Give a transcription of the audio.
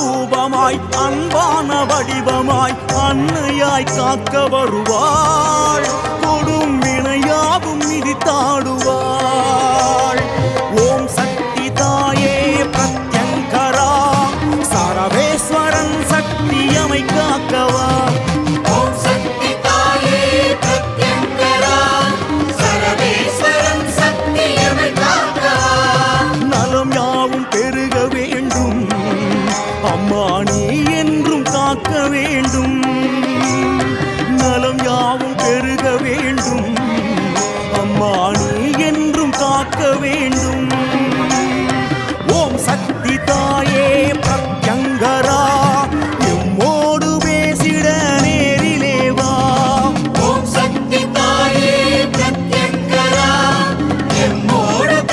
ரூபமாய் அன்பான வடிவமாய் அன்னையாய் காக்க வருவாள். கொடும் வினையாகும் மிதித்தாடுவாள். ஓம் சக்தி தாயே பிரத்யங்கரா சரவேஸ்வரன் சக்தியமை காக்கவா. ஓம் சக்தி தாயே பிரத்யங்கரா சரவேஸ்வரன் சக்தியமை காக்கவா. நலம் யாவும் பெருக வேண்டும் அம்மா நீ என்றும் காக்க வேண்டும். நலம் யாவும் பெருக வேண்டும் அம்மா நீ என்றும் காக்க வேண்டும். ஓம் சக்தி தாயே பிரத்யங்கரா